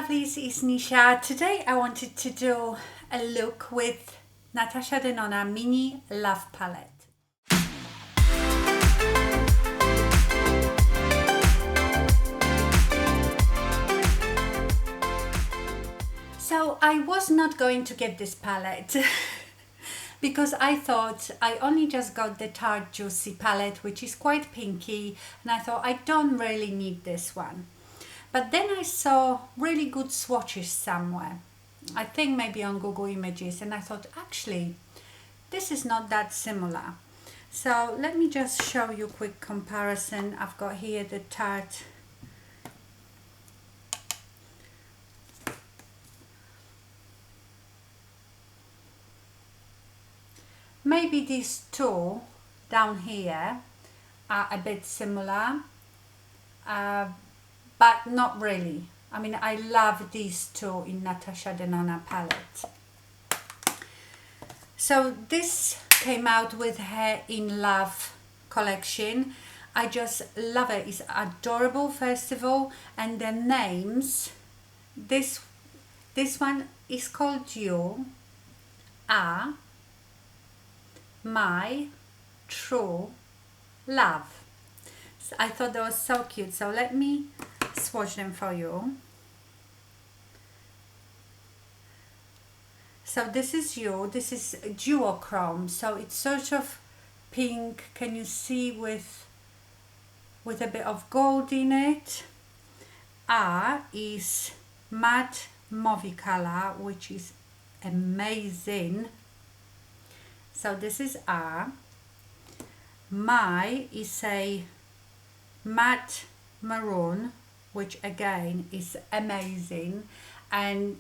lovelies, it's Nisha. Today I wanted to do a look with Natasha Denona Mini Love Palette. So I was not going to get this palette because I thought I only just got the Tarte Juicy palette, which is quite pinky, and I thought I don't really need this one. But then I saw really good swatches somewhere, I think maybe on Google Images, and I thought actually this is not that similar. So let me just show you a quick comparison. I've got here the Tarte maybe these two down here are a bit similar, but not really. I mean, I love these two in Natasha Denona palette. So this came out with her In Love collection. I just love it. It's adorable, first of all, and the names. This one is called You Are My True Love. So I thought that was so cute. So let me swatch them for you. So this is You. This is duochrome. So it's sort of pink. Can you see with a bit of gold in it? R is matte mauve color, which is amazing. So this is R. My is a matte maroon, which again is amazing, and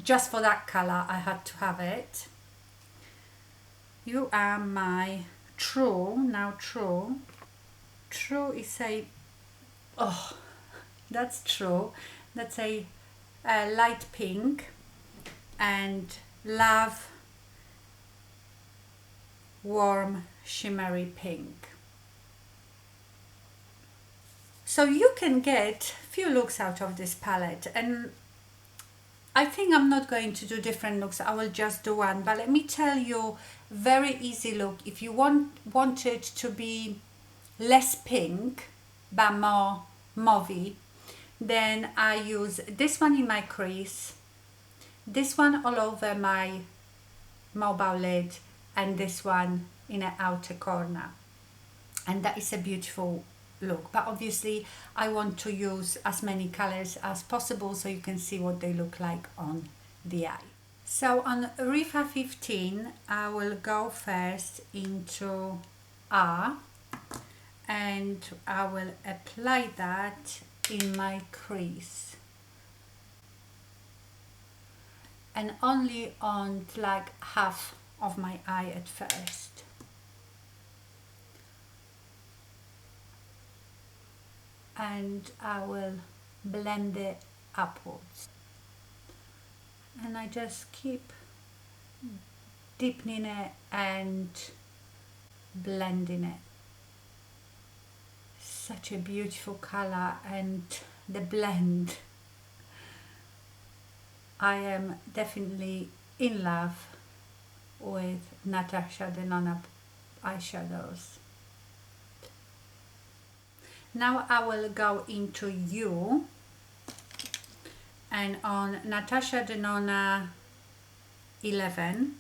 just for that color I had to have it. You Are My True. Now True is a, oh, that's true, that's a light pink, and Love warm shimmery pink. So you can get few looks out of this palette, and I think I'm not going to do different looks. I will just do one. But let me tell you, very easy look. If you want it to be less pink but more mauvey, then I use this one in my crease, this one all over my mobile lid, and this one in an outer corner, and that is a beautiful look. But obviously I want to use as many colors as possible so you can see what they look like on the eye. So on Rephr 15 I will go first into R, and I will apply that in my crease, and only on like half of my eye at first. And I will blend it upwards, and I just keep deepening it and blending it. Such a beautiful color, and the blend, I am definitely in love with Natasha Denona eyeshadows. Now I will go into You, and on Natasha Denona 11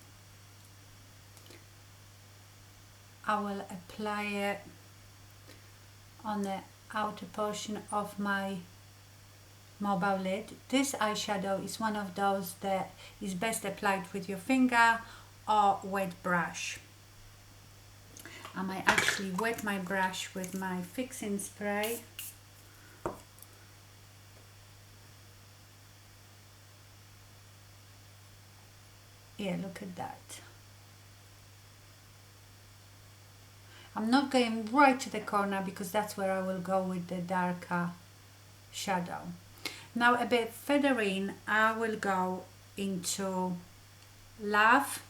I will apply it on the outer portion of my mobile lid. This eyeshadow is one of those that is best applied with your finger or wet brush. I might actually wet my brush with my fixing spray. Yeah, look at that. I'm not going right to the corner because that's where I will go with the darker shadow. Now a bit further in I will go into Love,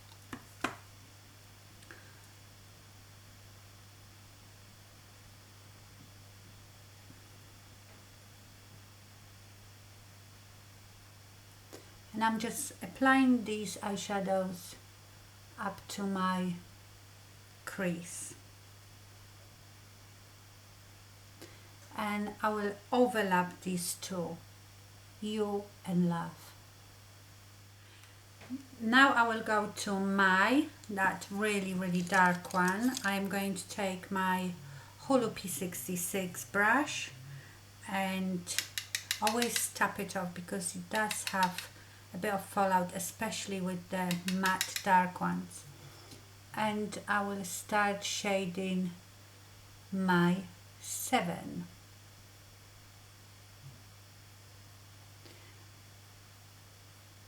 And I'm just applying these eyeshadows up to my crease. And I will overlap these two, You and Love. Now I will go to that really dark one. I'm going to take my Holo P66 brush and always tap it off because it does have a bit of fallout, especially with the matte dark ones. And I will start shading my 7.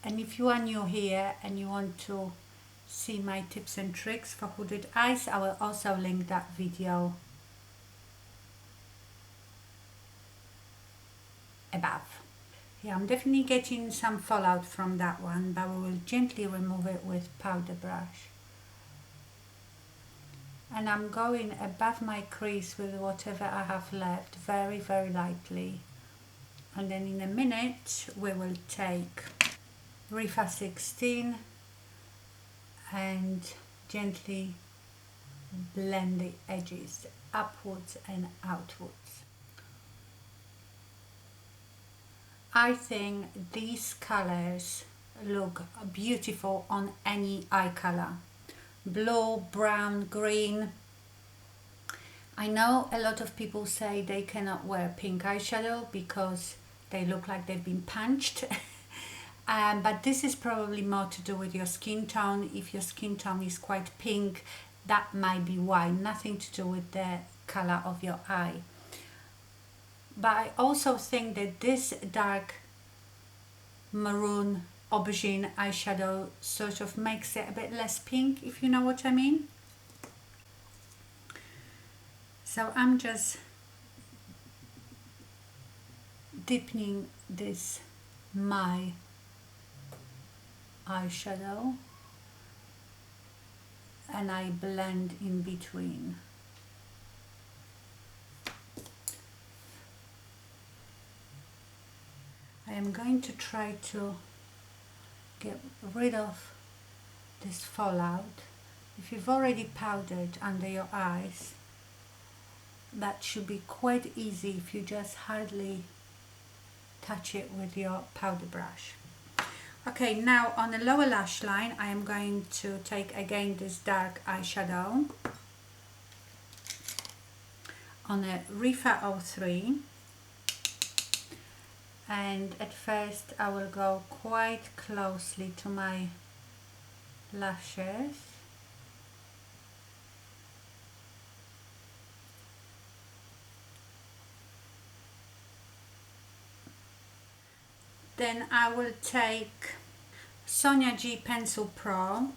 And if you are new here and you want to see my tips and tricks for hooded eyes, I will also link that video above. Yeah, I'm definitely getting some fallout from that one, but we will gently remove it with powder brush. And I'm going above my crease with whatever I have left, very lightly. And then in a minute we will take Rephr 16 and gently blend the edges upwards and outwards. I think these colors look beautiful on any eye color. Blue, brown, green. I know a lot of people say they cannot wear pink eyeshadow because they look like they've been punched. But this is probably more to do with your skin tone. If your skin tone is quite pink, that might be why. Nothing to do with the color of your eye. But I also think that this dark maroon aubergine eyeshadow sort of makes it a bit less pink, if you know what I mean. So I'm just deepening this my eyeshadow and I blend in between. I am going to try to get rid of this fallout. If you've already powdered under your eyes, that should be quite easy if you just hardly touch it with your powder brush. Okay, now on the lower lash line I am going to take again this dark eyeshadow on a Rephr 03, and at first I will go quite closely to my lashes. Then I will take Sonia G Pencil Pro,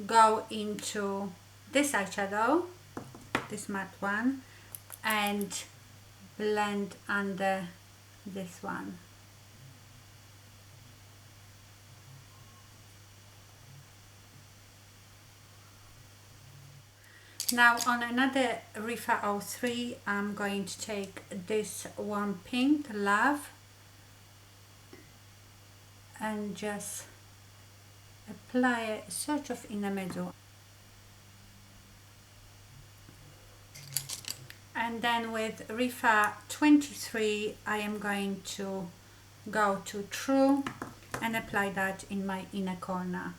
go into this eyeshadow, this matte one, and blend under this one. Now on another Rephr 03, I'm going to take this one pink, Love, and just apply it sort of in the middle. And then with Rephr 23 I am going to go to True and apply that in my inner corner.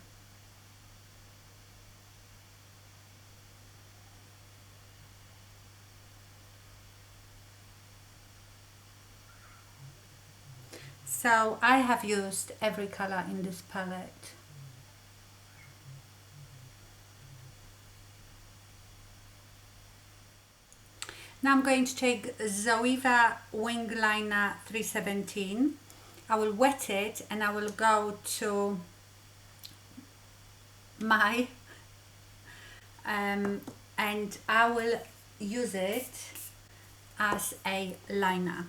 So I have used every color in this palette. Now I'm going to take Zoeva Wing Liner 317. I will wet it and I will go to my and I will use it as a liner.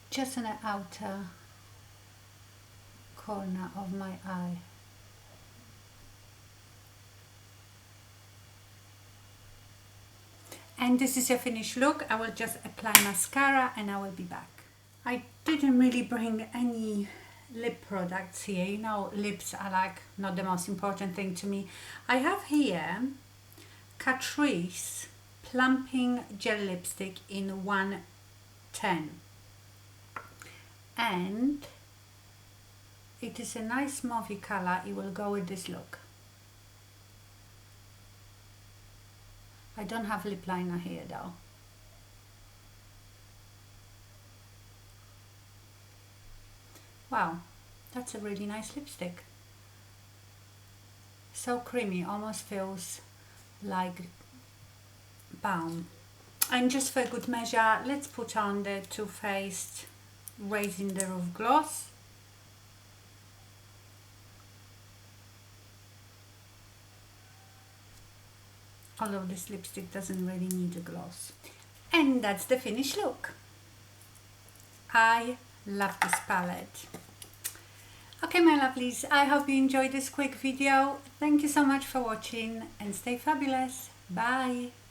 Just on the outer corner of my eye. And this is a finished look. I will just apply mascara and I will be back. I didn't really bring any lip products here. You know, lips are like not the most important thing to me. I have here Catrice Plumping Gel Lipstick in 110. And it is a nice mauvey color. It will go with this look. I don't have lip liner here though. Wow, that's a really nice lipstick. So creamy, almost feels like balm. And just for good measure, let's put on the Too Faced Raising the Roof gloss. Although this lipstick doesn't really need a gloss. And that's the finished look. I love this palette. Okay, my lovelies, I hope you enjoyed this quick video. Thank you so much for watching and stay fabulous. Bye.